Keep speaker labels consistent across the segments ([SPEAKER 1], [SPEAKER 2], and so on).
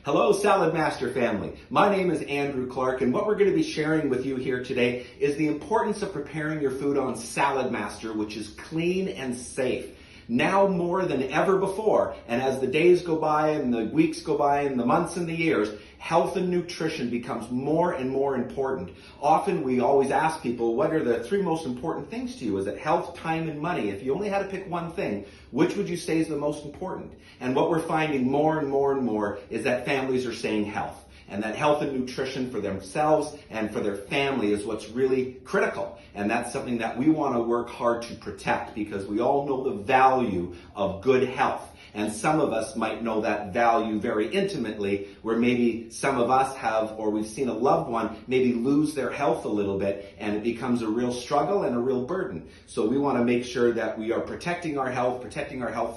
[SPEAKER 1] Hello, Salad Master family. My name is Andrew Clark, and what we're going to be sharing with you here today is the importance of preparing your food on Salad Master, which is clean and safe. Now more than ever before, and as the days go by and the weeks go by and the months and the years, health and nutrition becomes more and more important. Often we always ask people, what are the three most important things to you? Is it health, time, and money? If you only had to pick one thing, which would you say is the most important? And what we're finding more and more and more is that families are saying health. And that health and nutrition for themselves and for their family is what's really critical. And that's something that we want to work hard to protect, because we all know the value of good health. And some of us might know that value very intimately, where maybe some of us have, or we've seen a loved one maybe lose their health a little bit, and it becomes a real struggle and a real burden. So we want to make sure that we are protecting our health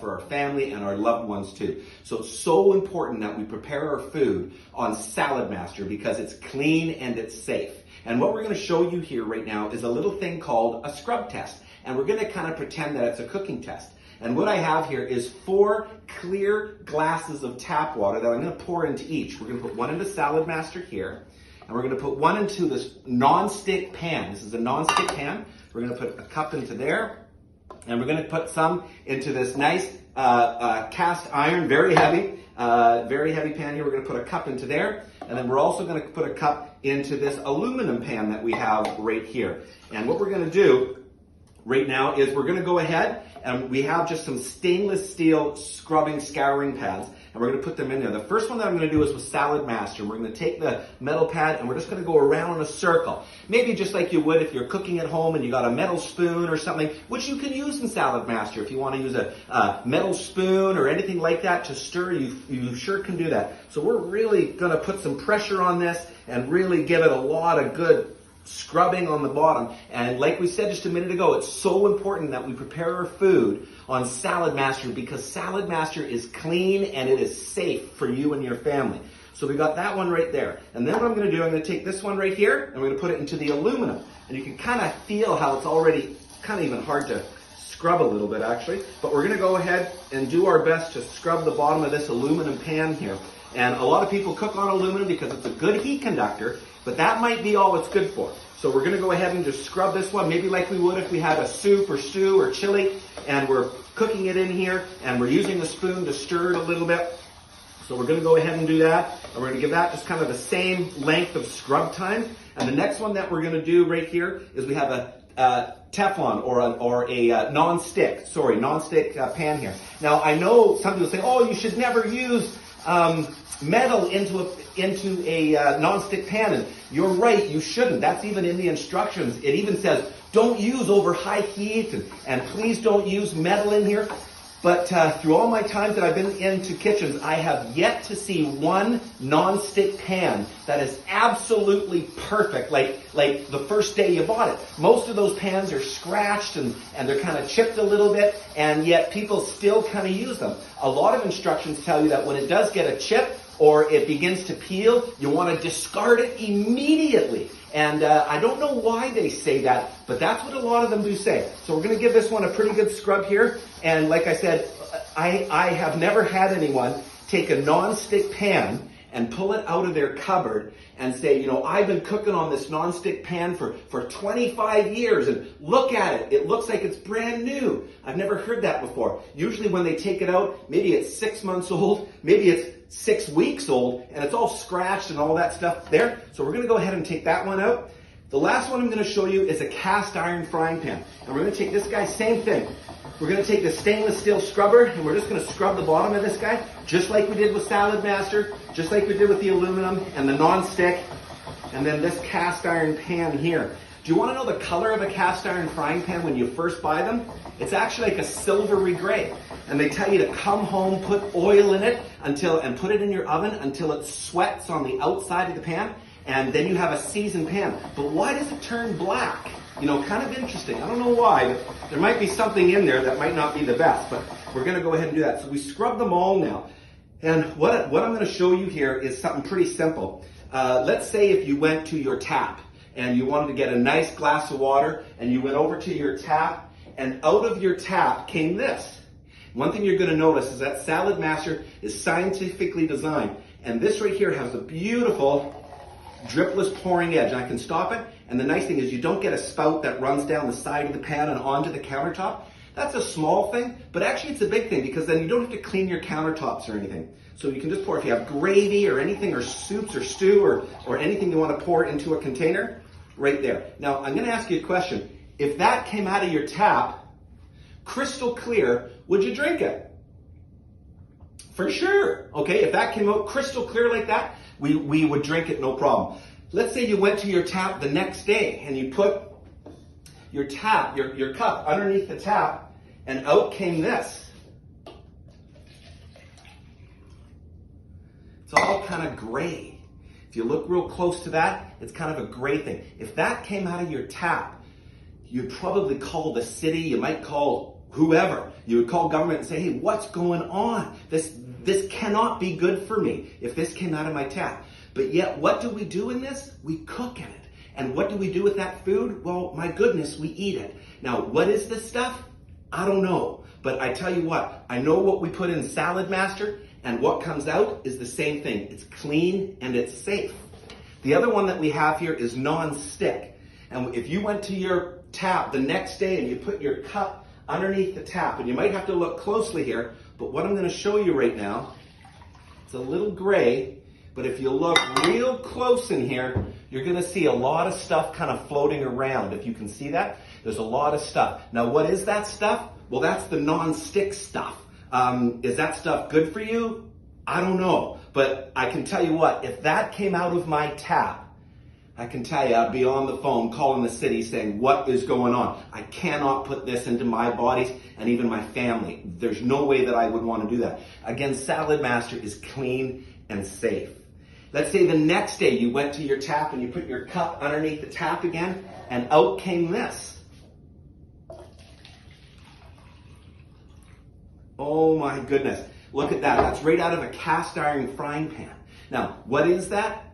[SPEAKER 1] for our family and our loved ones too. So it's so important that we prepare our food on Salad Master because it's clean and it's safe. And what we're going to show you here right now is a little thing called a scrub test. And we're going to kind of pretend that it's a cooking test. And what I have here is 4 clear glasses of tap water that I'm going to pour into each. We're going to put one into Salad Master here, and we're going to put one into this non-stick pan. This is a non-stick pan. We're going to put a cup into there, and we're going to put some into this nice cast iron, very heavy pan here. We're going to put a cup into there, and then we're also going to put a cup into this aluminum pan that we have right here. And what we're going to do right now is we're going to go ahead, and we have just some stainless steel scouring pads, and we're going to put them in there. The first one that I'm going to do is with Salad Master. We're going to take the metal pad and we're just going to go around in a circle. Maybe just like you would if you're cooking at home and you got a metal spoon or something, which you can use in Salad Master. If you want to use a metal spoon or anything like that to stir, you sure can do that. So we're really going to put some pressure on this and really give it a lot of good scrubbing on the bottom. And like we said just a minute ago, it's so important that we prepare our food on Salad Master because Salad Master is clean and it is safe for you and your family. So we got that one right there. And then what I'm going to do, I'm going to take this one right here and we're going to put it into the aluminum. And you can kind of feel how it's already kind of even hard to scrub a little bit actually. But we're going to go ahead and do our best to scrub the bottom of this aluminum pan here. And a lot of people cook on aluminum because it's a good heat conductor, but that might be all it's good for. So we're going to go ahead and just scrub this one, maybe like we would if we had a soup or stew or chili, and we're cooking it in here, and we're using the spoon to stir it a little bit. So we're going to go ahead and do that, and we're going to give that just kind of the same length of scrub time. And the next one that we're going to do right here is we have a Teflon or a non-stick pan here. Now I know some people say, oh, you should never use metal into a non-stick pan, and you're right, you shouldn't. That's even in the instructions. It even says don't use over high heat, and please don't use metal in here. But through all my times that I've been into kitchens, I have yet to see one non-stick pan that is absolutely perfect, like the first day you bought it. Most of those pans are scratched and they're kind of chipped a little bit, and yet people still kind of use them. A lot of instructions tell you that when it does get a chip or it begins to peel, you want to discard it immediately. And I don't know why they say that, but that's what a lot of them do say. So we're going to give this one a pretty good scrub here. And like I said, I have never had anyone take a non-stick pan and pull it out of their cupboard and say, you know, I've been cooking on this non-stick pan for 25 years and look at it. It looks like it's brand new. I've never heard that before. Usually when they take it out, maybe it's 6 months old, maybe it's 6 weeks old, and it's all scratched and all that stuff there. So we're going to go ahead and take that one out. The last one I'm going to show you is a cast iron frying pan. And we're going to take this guy, same thing. We're going to take the stainless steel scrubber and we're just going to scrub the bottom of this guy, just like we did with Salad Master, just like we did with the aluminum and the non-stick, and then this cast iron pan here. Do you want to know the color of a cast iron frying pan when you first buy them? It's actually like a silvery gray. And they tell you to come home, put oil in it and put it in your oven until it sweats on the outside of the pan, and then you have a seasoned pan. But why does it turn black? You know, kind of interesting. I don't know why, but there might be something in there that might not be the best, but we're going to go ahead and do that. So we scrub them all now. And what I'm going to show you here is something pretty simple. Let's say if you went to your tap and you wanted to get a nice glass of water and you went over to your tap, and out of your tap came this. One thing you're going to notice is that Salad Master is scientifically designed. And this right here has a beautiful dripless pouring edge. And I can stop it. And the nice thing is you don't get a spout that runs down the side of the pan and onto the countertop. That's a small thing, but actually it's a big thing because then you don't have to clean your countertops or anything. So you can just pour, if you have gravy or anything, or soups or stew or anything you want to pour into a container, right there. Now, I'm going to ask you a question. If that came out of your tap, crystal clear, would you drink it? For sure. Okay, if that came out crystal clear like that, we would drink it, no problem. Let's say you went to your tap the next day and you put your tap, your cup underneath the tap, and out came this. It's all kind of gray. If you look real close to that, it's kind of a gray thing. If that came out of your tap, you'd probably call the city, you might call whoever. You would call government and say, hey, what's going on? This cannot be good for me if this came out of my tap. But yet, what do we do in this? We cook in it. And what do we do with that food? Well, my goodness, we eat it. Now, what is this stuff? I don't know. But I tell you what, I know what we put in Salad Master, and what comes out is the same thing. It's clean and it's safe. The other one that we have here is non-stick. And if you went to your tap the next day and you put your cup underneath the tap, and you might have to look closely here, but what I'm going to show you right now, it's a little gray, but if you look real close in here, you're going to see a lot of stuff kind of floating around. If you can see that, there's a lot of stuff. Now, what is that stuff? Well, that's the non-stick stuff. Is that stuff good for you? I don't know. But I can tell you what, if that came out of my tap, I can tell you I'd be on the phone calling the city saying, what is going on? I cannot put this into my bodies and even my family. There's no way that I would want to do that. Again, Salad Master is clean and safe. Let's say the next day you went to your tap and you put your cup underneath the tap again, and out came this. Oh my goodness. Look at that. That's right out of a cast iron frying pan. Now, what is that?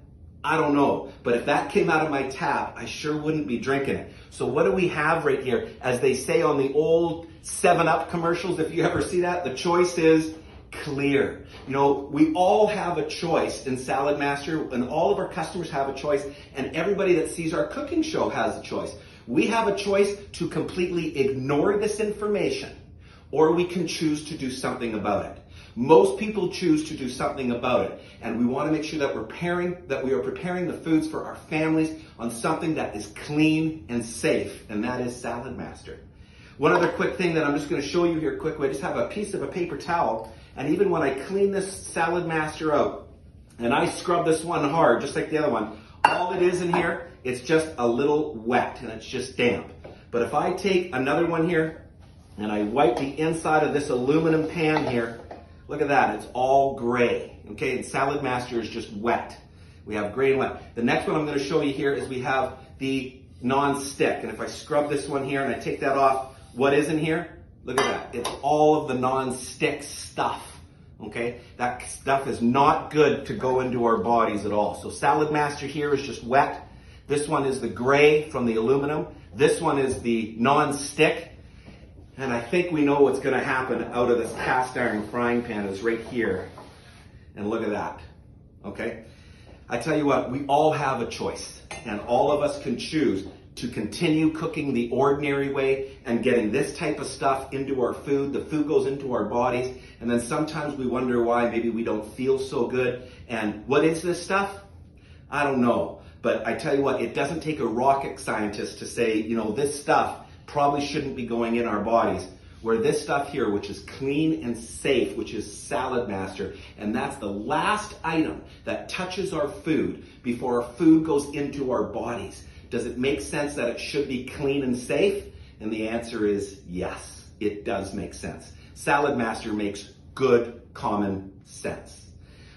[SPEAKER 1] I don't know. But if that came out of my tap, I sure wouldn't be drinking it. So what do we have right here? As they say on the old 7-Up commercials, if you ever see that, the choice is clear. You know, we all have a choice in Salad Master, and all of our customers have a choice, and everybody that sees our cooking show has a choice. We have a choice to completely ignore this information, or we can choose to do something about it. Most people choose to do something about it, and we want to make sure that we are preparing the foods for our families on something that is clean and safe, and that is Salad Master. One other quick thing that I'm just going to show you here quickly, I just have a piece of a paper towel, and even when I clean this Salad Master out, and I scrub this one hard, just like the other one, all it is in here, it's just a little wet, and it's just damp. But if I take another one here, and I wipe the inside of this aluminum pan here, look at that, it's all gray, okay? And Salad Master is just wet. We have gray and wet. The next one I'm going to show you here is we have the non-stick, and if I scrub this one here and I take that off, what is in here? Look at that. It's all of the non-stick stuff, okay? That stuff is not good to go into our bodies at all. So Salad Master here is just wet. This one is the gray from the aluminum. This one is the non-stick. And I think we know what's going to happen out of this cast iron frying pan is right here. And look at that, okay? I tell you what, we all have a choice, and all of us can choose to continue cooking the ordinary way and getting this type of stuff into our food. The food goes into our bodies, and then sometimes we wonder why maybe we don't feel so good. And what is this stuff? I don't know. But I tell you what, it doesn't take a rocket scientist to say, you know, this stuff probably shouldn't be going in our bodies. Where this stuff here, which is clean and safe, which is Salad Master, and that's the last item that touches our food before our food goes into our bodies. Does it make sense that it should be clean and safe? And the answer is yes, it does make sense. Salad Master makes good common sense.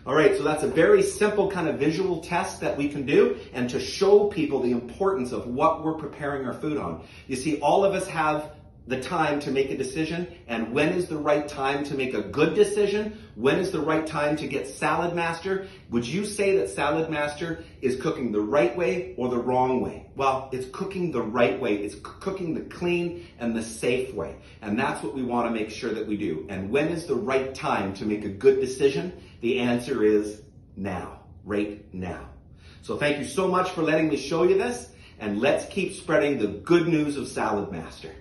[SPEAKER 1] All right, so that's a very simple kind of visual test that we can do, and to show people the importance of what we're preparing our food on. You see, all of us have the time to make a decision, and when is the right time to make a good decision? When is the right time to get Salad Master? Would you say that Salad Master is cooking the right way or the wrong way? Well, it's cooking the right way. It's cooking the clean and the safe way. And that's what we want to make sure that we do. And when is the right time to make a good decision? The answer is now, right now. So thank you so much for letting me show you this, and let's keep spreading the good news of Salad Master.